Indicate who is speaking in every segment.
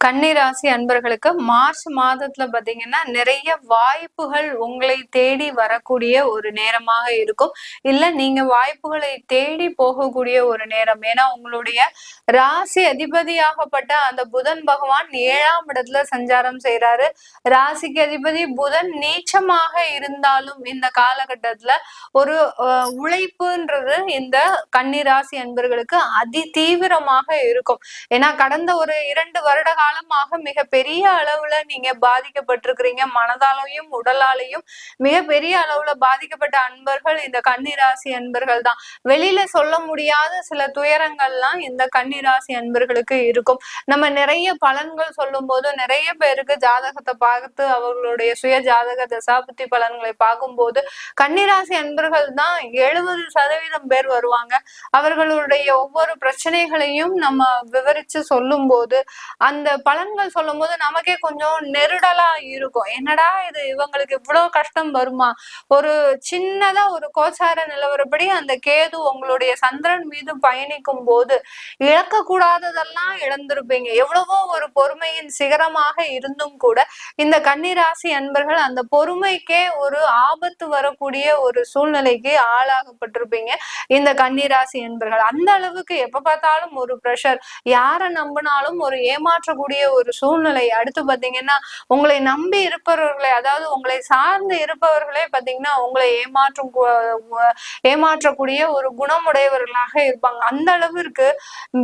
Speaker 1: கன்னிராசி அன்பர்களுக்கு மார்ச் மாதத்துல பாத்தீங்கன்னா நிறைய வாய்ப்புகள் உங்களை தேடி வரக்கூடிய ஒரு நேரமாக இருக்கும். இல்ல நீங்க வாய்ப்புகளை தேடி போகக்கூடிய ஒரு நேரம். ஏன்னா உங்களுடைய ராசி அதிபதியாகப்பட்ட அந்த புதன் பகவான் 7ஆம் இடத்துல சஞ்சாரம் செய்யறாரு. ராசிக்கு அதிபதி புதன் நீச்சமாக இருந்தாலும் இந்த காலகட்டத்துல ஒரு உழைப்புன்றது இந்த கன்னிராசி அன்பர்களுக்கு அதி தீவிரமாக இருக்கும். ஏன்னா கடந்த ஒரு 2 வருட காலமாக மிக பெரிய அளவுல நீங்க பாதிக்கப்பட்டிருக்கிறீங்க. மனதாலையும் உடலாலையும் மிக பெரிய அளவுல பாதிக்கப்பட்ட அன்பர்கள் இந்த கன்னிராசி அன்பர்கள் தான். வெளியில சொல்ல முடியாத சில துயரங்கள்லாம் இந்த கன்னிராசி அன்பர்களுக்கு இருக்கும். நம்ம நிறைய பலன்கள் சொல்லும் போது நிறைய பேருக்கு ஜாதகத்தை பார்த்து அவர்களுடைய சுய ஜாதக தசாபுத்தி பலன்களை பார்க்கும்போது கன்னிராசி அன்பர்கள் தான் 70% பேர் வருவாங்க. அவர்களுடைய ஒவ்வொரு பிரச்சனைகளையும் நம்ம விவரிச்சு சொல்லும் போது அந்த பலன்கள் சொல்லும் போது நமக்கே கொஞ்சம் நெருடலா இருக்கும். என்னடா இது, இவங்களுக்கு இவ்வளவு கஷ்டம் வருமா? ஒரு சின்னதா ஒரு கோச்சார நிலவரப்படி அந்த கேது உங்களுடைய சந்திரன் மீது பயணிக்கும் போது இழக்க கூடாததெல்லாம் இழந்திருப்பீங்க. எவ்வளவோ ஒரு பொறுமையின் சிகரமாக இருந்தும் கூட இந்த கன்னிராசி அன்பர்கள் அந்த பொறுமைக்கே ஒரு ஆபத்து வரக்கூடிய ஒரு சூழ்நிலைக்கு ஆளாகப்பட்டிருப்பீங்க இந்த கன்னிராசி அன்பர்கள். அந்த அளவுக்கு எப்ப பார்த்தாலும் ஒரு பிரஷர், யாரை நம்பினாலும் ஒரு ஏமாற்றக்கூடிய ஒரு சூழ்நிலை. அடுத்து பாத்தீங்கன்னா உங்களை நம்பி இருப்பவர்களே, அதாவது உங்களை சார்ந்து இருப்பவர்களே பாத்தீங்கன்னா உங்களை ஏமாற்றக்கூடிய ஒரு குணமுடையவர்களாக இருப்பாங்க. அந்த அளவிற்கு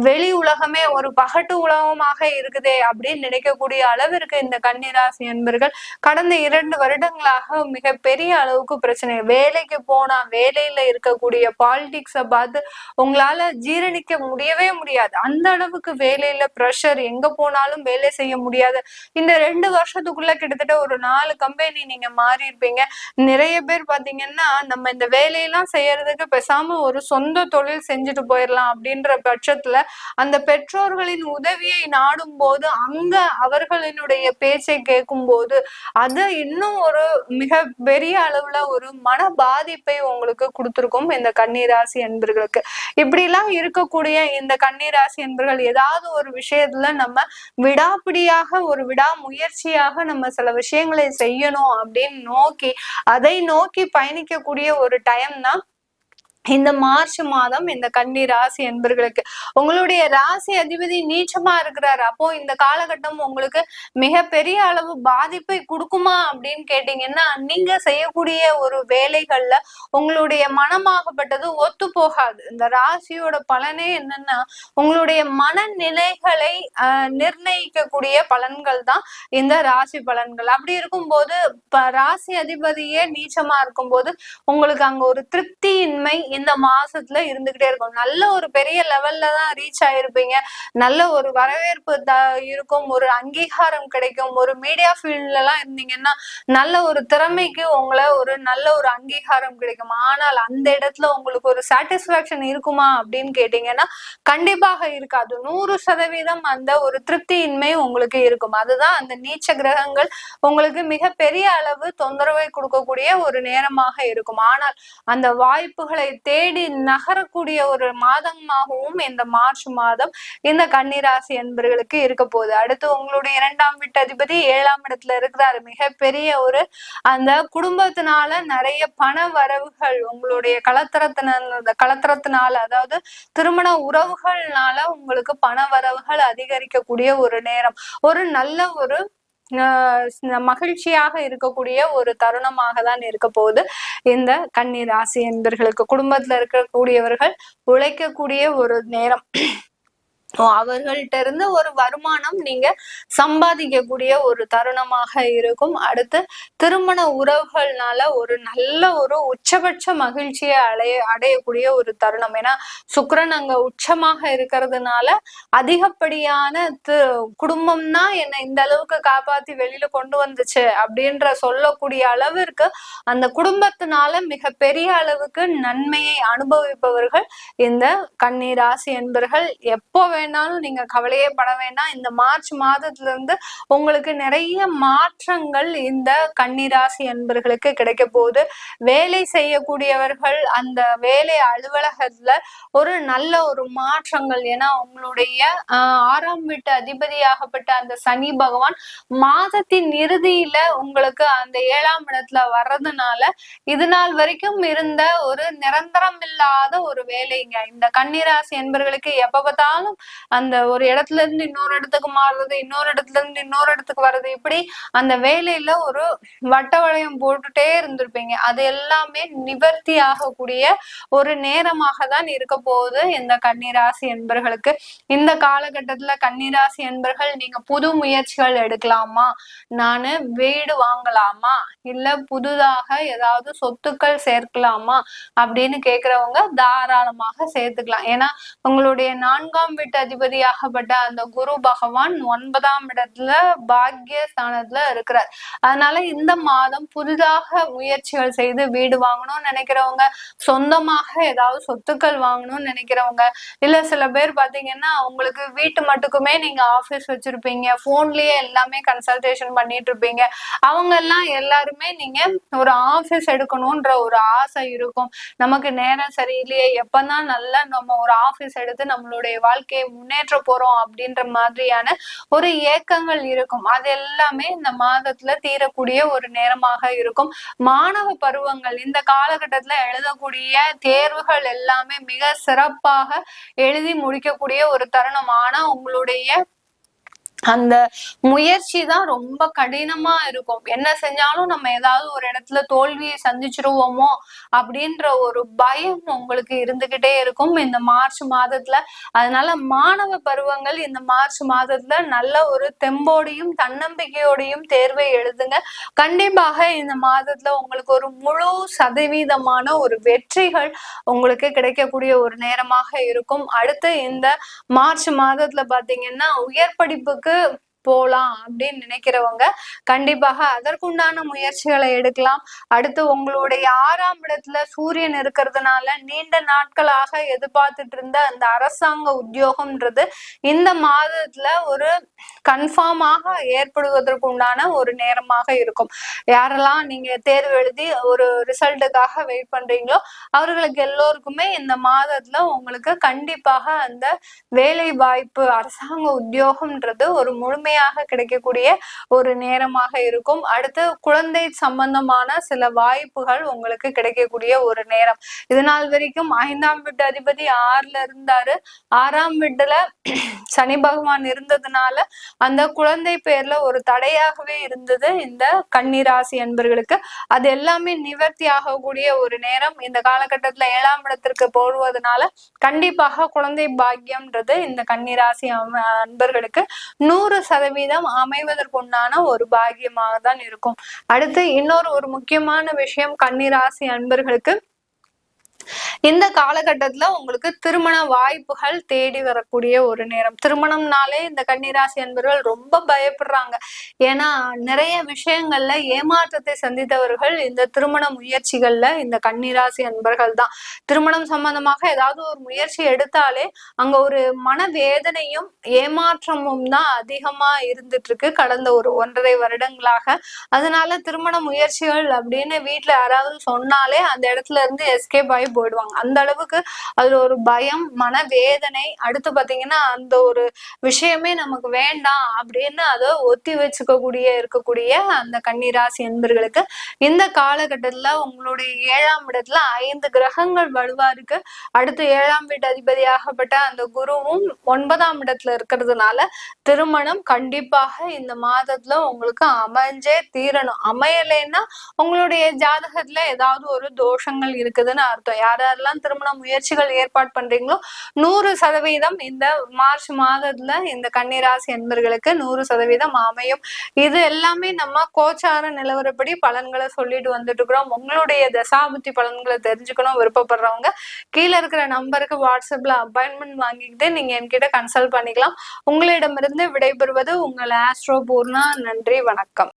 Speaker 1: வெளி உலகமே ஒரு பகட்டு உலகமாக இருக்குதே அப்படின்னு நினைக்கக்கூடிய அளவிற்கு இந்த கன்னிராசி அன்பர்கள் கடந்த 2 வருடங்களாக மிக பெரிய அளவுக்கு பிரச்சனை. வேலைக்கு போனா வேலையில இருக்கக்கூடிய பாலிடிக்ஸ பார்த்து உங்களால ஜீரணிக்க முடியவே முடியாது. அந்த அளவுக்கு வேலையில பிரஷர், எங்க போனாலும் வேலை செய்ய முடியாது. இந்த 2 வருஷத்துக்குள்ள கிட்டத்தட்ட ஒரு 4 கம்பெனி நீங்க மாறி இருப்பீங்க. நிறைய பேர் பாத்தீங்கன்னா நம்ம இந்த வேலையெல்லாம் செய்யறதுக்கு பேசாம ஒரு சொந்த தொழில் செஞ்சுட்டு போயிடலாம் அப்படின்ற பட்சத்துல அந்த பெற்றோர்களின் உதவியை நாடும் போது அங்க அவர்களினுடைய பேச்சை கேட்கும் போது அது இன்னும் ஒரு மிக பெரிய அளவுல ஒரு மன பாதிப்பை உங்களுக்கு கொடுத்திருக்கும் இந்த கன்னிராசி அன்பர்களுக்கு. இப்படி எல்லாம் இருக்கக்கூடிய இந்த கன்னிராசி அன்பர்கள் ஏதாவது ஒரு விஷயத்துல நம்ம விடாப்பிடியாக ஒரு விடாமுயற்சியாக நம்ம சில விஷயங்களை செய்யணும் அப்படின்னு அதை நோக்கி பயணிக்கக்கூடிய ஒரு டைம் தான் இந்த மார்ச் மாதம் இந்த கன்னி ராசி அன்பர்களுக்கு. உங்களுடைய ராசி அதிபதி நீச்சமா இருக்கிறாரு. அப்போ இந்த காலகட்டம் உங்களுக்கு மிக பெரிய அளவு பாதிப்பை கொடுக்குமா அப்படின்னு கேட்டீங்கன்னா, நீங்க செய்யக்கூடிய ஒரு வேலைகள்ல உங்களுடைய மனமாகப்பட்டது ஒத்து போகாது. இந்த ராசியோட பலனே என்னன்னா உங்களுடைய மனநிலைகளை நிர்ணயிக்கக்கூடிய பலன்கள் தான் இந்த ராசி பலன்கள். அப்படி இருக்கும்போது ராசி அதிபதியே நீச்சமா இருக்கும்போது உங்களுக்கு அங்க ஒரு திருப்தியின்மை இந்த மாசத்துல இருந்துகிட்டே இருக்கும். நல்ல ஒரு பெரிய லெவல்ல தான் ரீச் ஆயிருப்பீங்க. நல்ல ஒரு வரவேற்பு இருக்கும், ஒரு அங்கீகாரம் கிடைக்கும். ஒரு மீடியா ஃபீல்ட்ல எல்லாம் இருந்தீங்கன்னா நல்ல ஒரு திறமைக்கு உங்களை ஒரு நல்ல ஒரு அங்கீகாரம் கிடைக்கும். ஆனால் அந்த இடத்துல உங்களுக்கு ஒரு சாட்டிஸ்பாக்சன் இருக்குமா அப்படின்னு கேட்டீங்கன்னா கண்டிப்பாக இருக்காது. 100% அந்த ஒரு திருப்தியின்மை உங்களுக்கு இருக்கும். அதுதான் அந்த நீச்ச கிரகங்கள் உங்களுக்கு மிக பெரிய அளவு தொந்தரவை கொடுக்கக்கூடிய ஒரு நேரமாக இருக்கும். ஆனால் அந்த வாய்ப்புகளை தேடி நகரக்கூடிய ஒரு மாதமாகவும் இந்த மார்ச் மாதம் இந்த கன்னிராசி என்பர்களுக்கு இருக்க போகுது. அடுத்து உங்களுடைய 2ஆம் வீட்டு அதிபதி 7ஆம் இடத்துல இருக்கிறாரு. மிகப்பெரிய ஒரு அந்த குடும்பத்தினால நிறைய பண வரவுகள், உங்களுடைய கலத்திரத்தினால அதாவது திருமண உறவுகள்னால உங்களுக்கு பண வரவுகள் அதிகரிக்கக்கூடிய ஒரு நேரம், ஒரு நல்ல ஒரு மகிழ்ச்சியாக இருக்கக்கூடிய ஒரு தருணமாக தான் இருக்க போகுது இந்த கன்னி ராசி என்பர்களுக்கு. குடும்பத்துல இருக்கக்கூடியவர்கள் உழைக்கக்கூடிய ஒரு நேரம். அவர்கள்ட்ட இருந்து ஒரு வருமானம் நீங்க சம்பாதிக்கக்கூடிய ஒரு தருணமாக இருக்கும். அடுத்து திருமண உறவுகள்னால ஒரு நல்ல ஒரு உச்சபட்ச மகிழ்ச்சியை அடையக்கூடிய ஒரு தருணம். ஏன்னா சுக்கிரன் அங்க உச்சமாக இருக்கிறதுனால அதிகப்படியான குடும்பம்னா என்ன இந்த அளவுக்கு காப்பாத்தி வெளியில கொண்டு வந்துச்சு அப்படின்ற சொல்லக்கூடிய அளவிற்கு அந்த குடும்பத்தினால மிக பெரிய அளவுக்கு நன்மையை அனுபவிப்பவர்கள் இந்த கன்னி ராசி என்பர்கள். எப்போ வேண்டாம்னு நீங்க கவலையே பட வேண்டாம். இந்த மார்ச் மாதத்துல இருந்து உங்களுக்கு நிறைய மாற்றங்கள் இந்த கன்னிராசி அன்பர்களுக்கு கிடைக்க போகுது. வேலை செய்யக்கூடியவர்கள் அந்த வேலை அலுவலகத்துல ஒரு நல்ல ஒரு மாற்றங்கள், ஏன்னா உங்களுடைய 6ஆம் வீட்டு அதிபதியாகப்பட்ட அந்த சனி பகவான் மாதத்தின் இறுதியில உங்களுக்கு அந்த 7ஆம் இடத்துல வர்றதுனால இது நாள் வரைக்கும் இருந்த ஒரு நிரந்தரம் இல்லாத ஒரு வேலைங்க. இந்த கன்னிராசி என்பர்களுக்கு எப்ப பார்த்தாலும் அந்த ஒரு இடத்துல இருந்து இன்னொரு இடத்துக்கு மாறுறது, இன்னொரு இடத்துல இருந்து இன்னொரு இடத்துக்கு வர்றது, இப்படி அந்த வேலையில ஒரு வட்ட வளையம் போட்டுட்டே இருந்திருப்பீங்க. அது எல்லாமே நிவர்த்தி ஆகக்கூடிய ஒரு நேரமாக தான் இருக்க போகுது இந்த கன்னிராசி என்பர்களுக்கு. இந்த காலகட்டத்துல கன்னிராசி என்பர்கள் நீங்க புது முயற்சிகள் எடுக்கலாமா, நானு வீடு வாங்கலாமா, இல்ல புதுதாக ஏதாவது சொத்துக்கள் சேர்க்கலாமா அப்படின்னு கேக்குறவங்க தாராளமாக சேர்த்துக்கலாம். ஏன்னா உங்களுடைய 4ஆம் வீட்டு அதிபதியாகப்பட்ட அந்த குரு பகவான் 9ஆம் இடத்துல பாக்கியஸ்தானத்துல இருக்கிறார். அதனால இந்த மாதம் புதிதாக முயற்சிகள் செய்து வீடு வாங்கணும்னு நினைக்கிறவங்க, சொந்தமாக ஏதாவது சொத்துக்கள் வாங்கணும்னு நினைக்கிறவங்க, இல்ல சில பேர் பாத்தீங்கன்னா உங்களுக்கு வீட்டு மட்டுக்குமே நீங்க ஆபீஸ் வச்சிருப்பீங்க, போன்லயே எல்லாமே கன்சல்டேஷன் பண்ணிட்டு இருப்பீங்க, அவங்க எல்லாம் எல்லாருமே நீங்க ஒரு ஆபீஸ் எடுக்கணும்ன்ற ஒரு ஆசை இருக்கும். நமக்கு நேரம் சரியில்லையே, எப்பதான் நல்லா நம்ம ஒரு ஆபீஸ் எடுத்து நம்மளுடைய வாழ்க்கையை முன்னேற்ற போறோம் அப்படின்ற மாதிரியான ஒரு ஏக்கங்கள் இருக்கும். அது எல்லாமே இந்த மாதத்துல தீரக்கூடிய ஒரு நேரமாக இருக்கும். மாணவ பருவங்கள் இந்த காலகட்டத்துல எழுதக்கூடிய தேர்வுகள் எல்லாமே மிக சிறப்பாக எழுதி முடிக்கக்கூடிய ஒரு தருணம். ஆனா உங்களுடைய அந்த முயற்சி தான் ரொம்ப கடினமா இருக்கும். என்ன செஞ்சாலும் நம்ம ஏதாவது ஒரு இடத்துல தோல்வியை சந்திச்சிருவோமோ அப்படின்ற ஒரு பயம் உங்களுக்கு இருந்துகிட்டே இருக்கும் இந்த மார்ச் மாதத்துல. அதனால மாணவ பருவங்கள் இந்த மார்ச் மாதத்துல நல்ல ஒரு தெம்போடையும் தன்னம்பிக்கையோடையும் தேர்வை எழுதுங்க. கண்டிப்பாக இந்த மாதத்துல உங்களுக்கு ஒரு முழு சதவீதமான ஒரு வெற்றிகள் உங்களுக்கு கிடைக்கக்கூடிய ஒரு நேரமாக இருக்கும். அடுத்து இந்த மார்ச் மாதத்துல பாத்தீங்கன்னா உயர் படிப்புக்கு போலாம் அப்படின்னு நினைக்கிறவங்க கண்டிப்பாக அதற்குண்டான முயற்சிகளை எடுக்கலாம். அடுத்து உங்களுடைய 6ஆம் இடத்துல சூரியன் இருக்கிறதுனால நீண்ட நாட்களாக எதிர்பார்த்துட்டு இருந்த அந்த அரசாங்க உத்தியோகம்ன்றது இந்த மாதத்துல ஒரு கன்ஃபார்மாக ஏற்படுவதற்கு உண்டான ஒரு நேரமாக இருக்கும். யாரெல்லாம் நீங்க தேர்வு எழுதி ஒரு ரிசல்ட்டுக்காக வெயிட் பண்றீங்களோ அவர்களுக்கு எல்லோருக்குமே இந்த மாதத்துல உங்களுக்கு கண்டிப்பாக அந்த வேலை வாய்ப்பு, அரசாங்க உத்தியோகம்ன்றது ஒரு முழுமையாக கிடைக்கக்கூடிய ஒரு நேரமாக இருக்கும். அடுத்து குழந்தை சம்பந்தமான சில வாய்ப்புகள் உங்களுக்கு கிடைக்கக்கூடிய ஒரு நேரம். இது நாள் வரைக்கும் 5ஆம் வீட்டு அதிபதி 6ல இருந்தாரு, 6ஆம் வீட்டுல சனி பகவான் இருந்ததுனால அந்த குழந்தை பேர்ல ஒரு தடையாகவே இருந்தது இந்த கன்னிராசி அன்பர்களுக்கு. அது எல்லாமே நிவர்த்தி ஆகக்கூடிய ஒரு நேரம். இந்த காலகட்டத்துல 7ஆம் இடத்திற்கு போடுவதனால கண்டிப்பாக குழந்தை பாக்கியம்ன்றது இந்த கன்னிராசி அன்பர்களுக்கு 100% அமைவதற்குண்டான ஒரு பாக்கியமாக தான் இருக்கும். அடுத்து இன்னொரு ஒரு முக்கியமான விஷயம், கன்னிராசி அன்பர்களுக்கு இந்த காலகட்டத்துல உங்களுக்கு திருமண வாய்ப்புகள் தேடி வரக்கூடிய ஒரு நேரம். திருமணம்னாலே இந்த கன்னிராசி அன்பர்கள் ரொம்ப பயப்படுறாங்க. ஏன்னா நிறைய விஷயங்கள்ல ஏமாற்றத்தை சந்தித்தவர்கள் இந்த திருமண முயற்சிகள்ல இந்த கன்னிராசி அன்பர்கள் தான். திருமணம் சம்பந்தமாக ஏதாவது ஒரு முயற்சி எடுத்தாலே அங்க ஒரு மனவேதனையும் ஏமாற்றமும் தான் அதிகமா இருந்துட்டு இருக்கு கடந்த ஒரு 1.5 வருடங்களாக. அதனால திருமண முயற்சிகள் அப்படின்னு வீட்டுல யாராவது சொன்னாலே அந்த இடத்துல இருந்து எஸ்கேப் ஆகி போயிடுவாங்க. அந்த அளவுக்கு அதுல ஒரு பயம், மனவேதனை. அடுத்து பாத்தீங்கன்னா அந்த ஒரு விஷயமே நமக்கு வேண்டாம் அப்படின்னு அதை ஒத்தி வச்சுக்க இருக்கக்கூடிய அந்த கன்னிராசி என்பர்களுக்கு இந்த காலகட்டத்துல உங்களுடைய 7ஆம் இடத்துல 5 கிரகங்கள் வலுவா இருக்கு. அடுத்து 7ஆம் வீட்டு அதிபதியாகப்பட்ட அந்த குருவும் 9ஆம் இடத்துல இருக்கிறதுனால திருமணம் கண்டிப்பாக இந்த மாதத்துல உங்களுக்கு அமைஞ்சே தீரணும். அமையலைன்னா உங்களுடைய ஜாதகத்துல ஏதாவது ஒரு தோஷங்கள் இருக்குதுன்னு அர்த்தம். யாரெல்லாம் திருமண முயற்சிகள் ஏற்பாடு பண்றீங்களோ 100% இந்த மார்ச் மாதத்துல இந்த கன்னிராசி என்பர்களுக்கு 100% அமையும். இது எல்லாமே நம்ம கோச்சார நிலவரப்படி பலன்களை சொல்லிட்டு வந்துட்டு இருக்கிறோம். உங்களுடைய தசாபுத்தி பலன்களை தெரிஞ்சுக்கணும் விருப்பப்படுறவங்க கீழே இருக்கிற நம்பருக்கு வாட்ஸ்அப்ல அப்பாயின்மெண்ட் வாங்கிக்கிட்டு நீங்க என்கிட்ட கன்சல்ட் பண்ணிக்கலாம். உங்களிடமிருந்து விடைபெறுவது உங்கள் ஆஸ்ட்ரோ பூர்ணா. நன்றி, வணக்கம்.